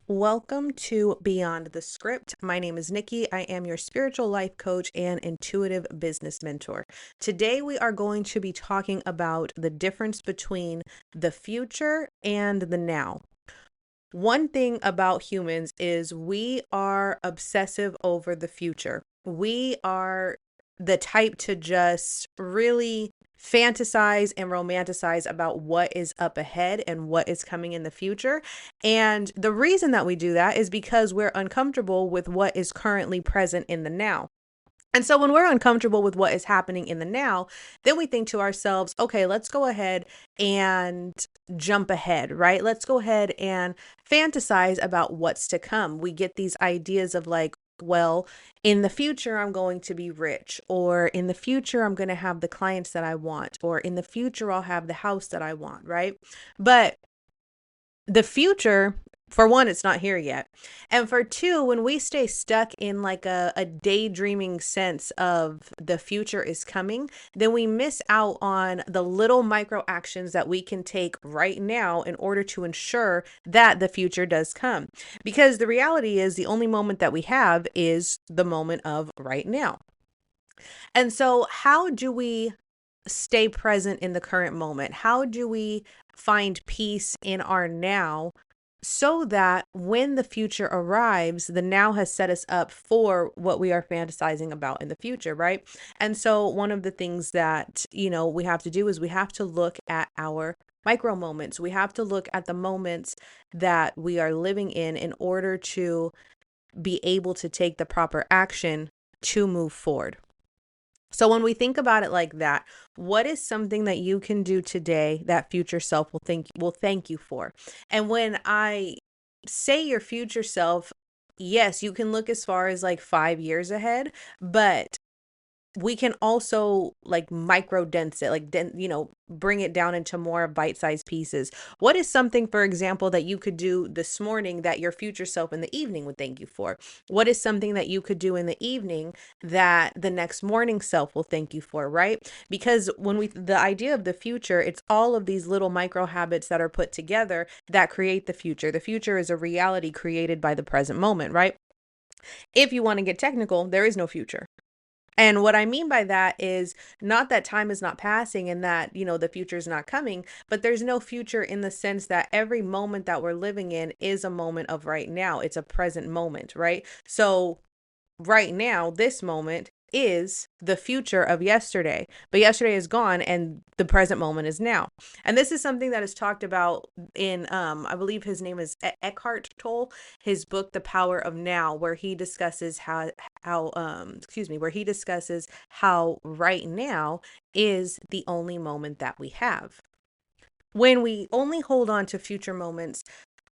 Welcome to Beyond the Script. My name is Nikki. I am your spiritual life coach and intuitive business mentor. Today, we are going to be talking about the difference between the future and the now. One thing about humans is we are obsessive over the future. We are the type to just really fantasize and romanticize about what is up ahead and what is coming in the future. And the reason that we do that is because we're uncomfortable with what is currently present in the now. And so when we're uncomfortable with what is happening in the now, then we think to ourselves, okay, let's go ahead and jump ahead, right? Let's go ahead and fantasize about what's to come. We get these ideas of like, well, in the future, I'm going to be rich, or in the future, I'm going to have the clients that I want, or in the future, I'll have the house that I want, right? But the future, for one, it's not here yet. And for two, when we stay stuck in like a daydreaming sense of the future is coming, then we miss out on the little micro actions that we can take right now in order to ensure that the future does come. Because the reality is, the only moment that we have is the moment of right now. And so, how do we stay present in the current moment? How do we find peace in our now so that when the future arrives, the now has set us up for what we are fantasizing about in the future, right? And so, one of the things that, we have to do is we have to look at our micro moments. We have to look at the moments that we are living in order to be able to take the proper action to move forward. So when we think about it like that, what is something that you can do today that future self will thank you for? And when I say your future self, yes, you can look as far as like 5 years ahead, but we can also like micro dense it, like bring it down into more bite-sized pieces. What is something, for example, that you could do this morning that your future self in the evening would thank you for? What is something that you could do in the evening that the next morning self will thank you for, right? Because the idea of the future, it's all of these little micro habits that are put together that create the future. The future is a reality created by the present moment, right? If you want to get technical, there is no future. And what I mean by that is not that time is not passing and that, the future is not coming, but there's no future in the sense that every moment that we're living in is a moment of right now. It's a present moment, right? So right now, this moment is the future of yesterday, but yesterday is gone and the present moment is now. And this is something that is talked about in, I believe his name is Eckhart Tolle, his book, The Power of Now, where he discusses where he discusses how right now is the only moment that we have. When we only hold on to future moments,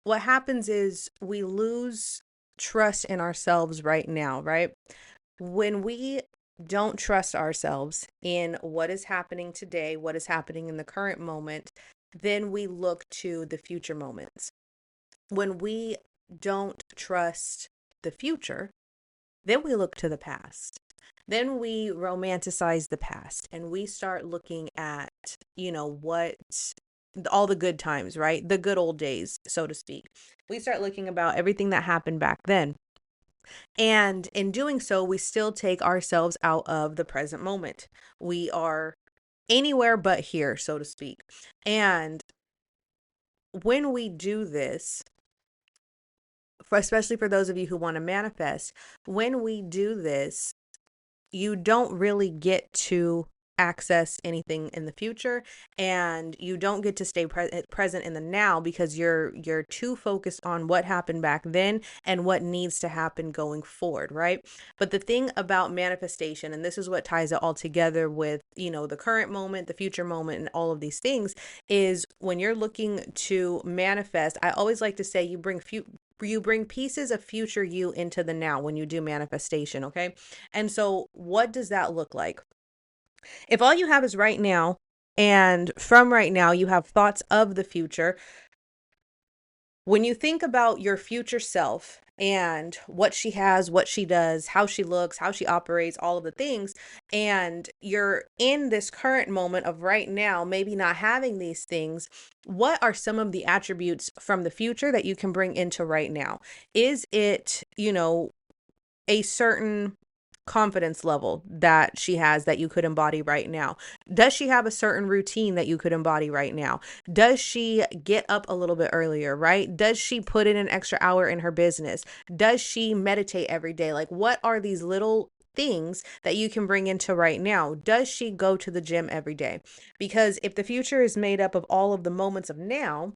what happens is we lose trust in ourselves right now, right? When we don't trust ourselves in what is happening today, what is happening in the current moment, then we look to the future moments. When we don't trust the future, then we look to the past. Then we romanticize the past and we start looking at, what all the good times, right? The good old days, so to speak. We start looking about everything that happened back then. And in doing so, we still take ourselves out of the present moment. We are anywhere but here, so to speak. And when we do this, especially for those of you who want to manifest, when we do this, you don't really get to access anything in the future, and you don't get to stay present in the now because you're too focused on what happened back then and what needs to happen going forward, right? But the thing about manifestation, and this is what ties it all together with, the current moment, the future moment, and all of these things, is when you're looking to manifest, I always like to say you bring pieces of future you into the now when you do manifestation, okay? And so, what does that look like? If all you have is right now, and from right now you have thoughts of the future, when you think about your future self and what she has, what she does, how she looks, how she operates, all of the things. And you're in this current moment of right now, maybe not having these things. What are some of the attributes from the future that you can bring into right now? Is it, a certain confidence level that she has that you could embody right now? Does she have a certain routine that you could embody right now? Does she get up a little bit earlier, right? Does she put in an extra hour in her business? Does she meditate every day? Like, what are these little things that you can bring into right now? Does she go to the gym every day? Because if the future is made up of all of the moments of now,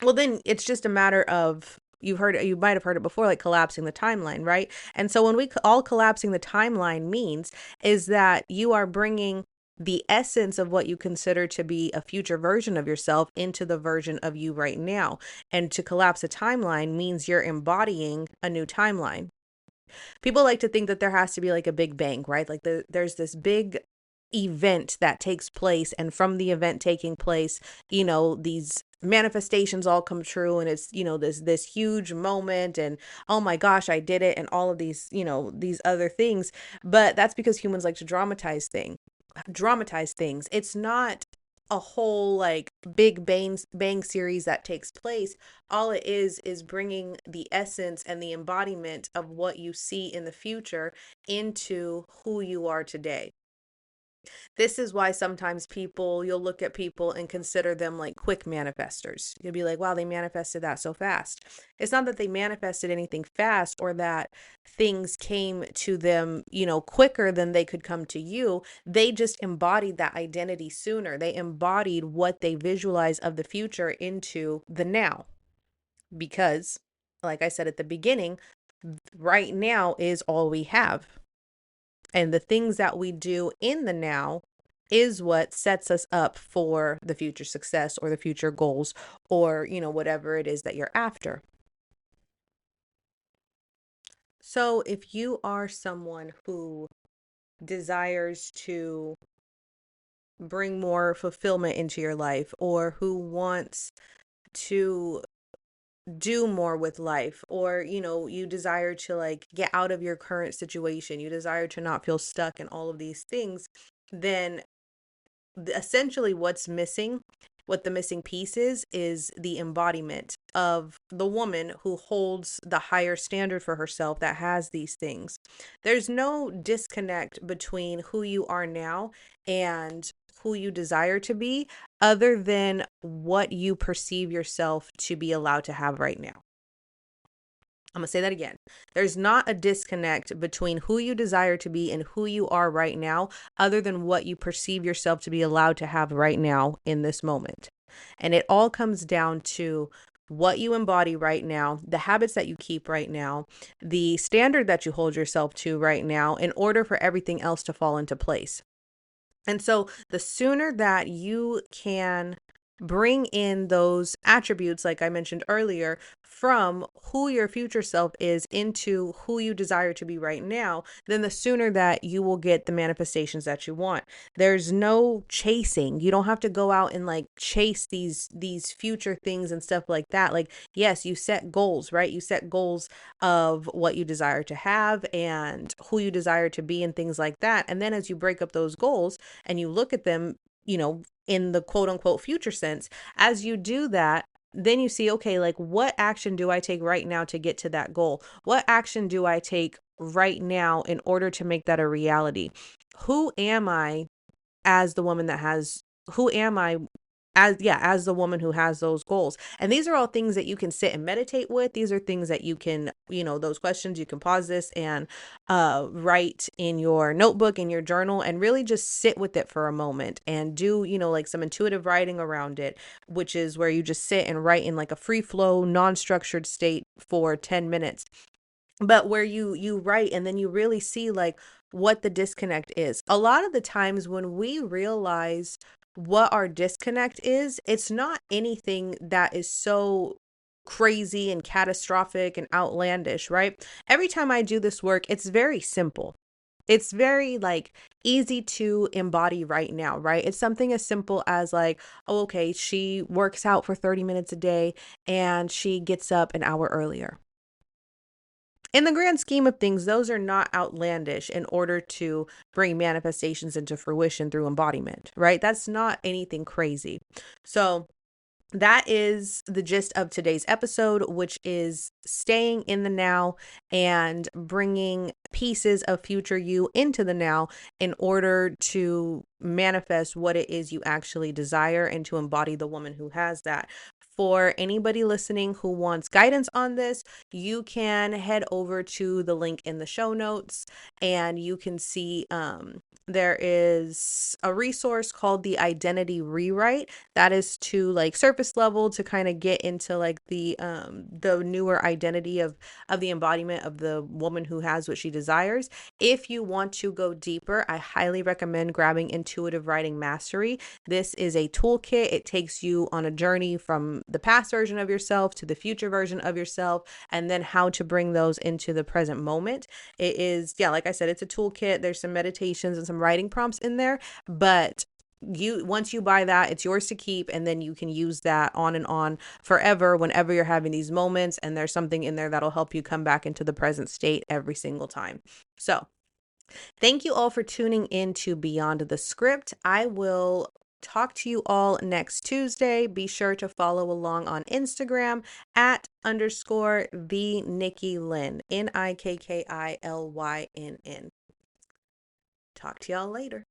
well, then it's just a matter of, you might have heard it before, like collapsing the timeline, right? And so when all collapsing the timeline means is that you are bringing the essence of what you consider to be a future version of yourself into the version of you right now. And to collapse a timeline means you're embodying a new timeline. People like to think that there has to be like a big bang, right? Like there's this big event that takes place, and from the event taking place, these manifestations all come true, and it's, this huge moment, and oh my gosh, I did it, and all of these, these other things. But that's because humans like to dramatize things. It's not a whole like big bang series that takes place. All it is bringing the essence and the embodiment of what you see in the future into who you are today. This is why sometimes you'll look at people and consider them like quick manifestors. You'll be like, wow, they manifested that so fast. It's not that they manifested anything fast or that things came to them, quicker than they could come to you. They just embodied that identity sooner. They embodied what they visualize of the future into the now. Because, like I said at the beginning, right now is all we have. And the things that we do in the now is what sets us up for the future success or the future goals, or, whatever it is that you're after. So if you are someone who desires to bring more fulfillment into your life, or who wants to do more with life, or you desire to like get out of your current situation, you desire to not feel stuck and all of these things, then essentially what the missing piece is the embodiment of the woman who holds the higher standard for herself, that has these things. There's no disconnect between who you are now and who you desire to be, other than what you perceive yourself to be allowed to have right now. I'm going to say that again. There's not a disconnect between who you desire to be and who you are right now, other than what you perceive yourself to be allowed to have right now in this moment. And it all comes down to what you embody right now, the habits that you keep right now, the standard that you hold yourself to right now, in order for everything else to fall into place. And so the sooner that you can bring in those attributes, like I mentioned earlier, from who your future self is into who you desire to be right now, then the sooner that you will get the manifestations that you want. There's no chasing. You don't have to go out and like chase these future things and stuff like that. Like, yes, you set goals, right? You set goals of what you desire to have and who you desire to be and things like that. And then as you break up those goals and you look at them, in the quote unquote future sense, as you do that, then you see, okay, like what action do I take right now to get to that goal? What action do I take right now in order to make that a reality? Who am I as the woman that has, who am I as the woman who has those goals? And these are all things that you can sit and meditate with. These are things that you can, those questions, you can pause this and write in your notebook, in your journal, and really just sit with it for a moment and do, like some intuitive writing around it, which is where you just sit and write in like a free flow, non-structured state for 10 minutes. But where you write and then you really see like what the disconnect is. A lot of the times when we realize what our disconnect is, it's not anything that is so crazy and catastrophic and outlandish, right? Every time I do this work, it's very simple. It's very like easy to embody right now, right? It's something as simple as like, oh, okay, she works out for 30 minutes a day and she gets up an hour earlier. in the grand scheme of things, those are not outlandish in order to bring manifestations into fruition through embodiment, right? That's not anything crazy. So that is the gist of today's episode, which is staying in the now and bringing pieces of future you into the now in order to manifest what it is you actually desire and to embody the woman who has that. For anybody listening who wants guidance on this, you can head over to the link in the show notes and you can see there is a resource called the Identity Rewrite that is to like surface level to kind of get into like the newer identity of the embodiment of the woman who has what she desires. If you want to go deeper, I highly recommend grabbing Intuitive Writing Mastery. This is a toolkit. It takes you on a journey from the past version of yourself to the future version of yourself, and then how to bring those into the present moment. It is, yeah, like I said, it's a toolkit. There's some meditations and some writing prompts in there, but once you buy that, it's yours to keep, and then you can use that on and on forever whenever you're having these moments, and there's something in there that'll help you come back into the present state every single time. So thank you all for tuning in to Beyond the Script. I will talk to you all next Tuesday. Be sure to follow along on Instagram at _ the Nikki Lynn, NIKKILYNN. Talk to y'all later.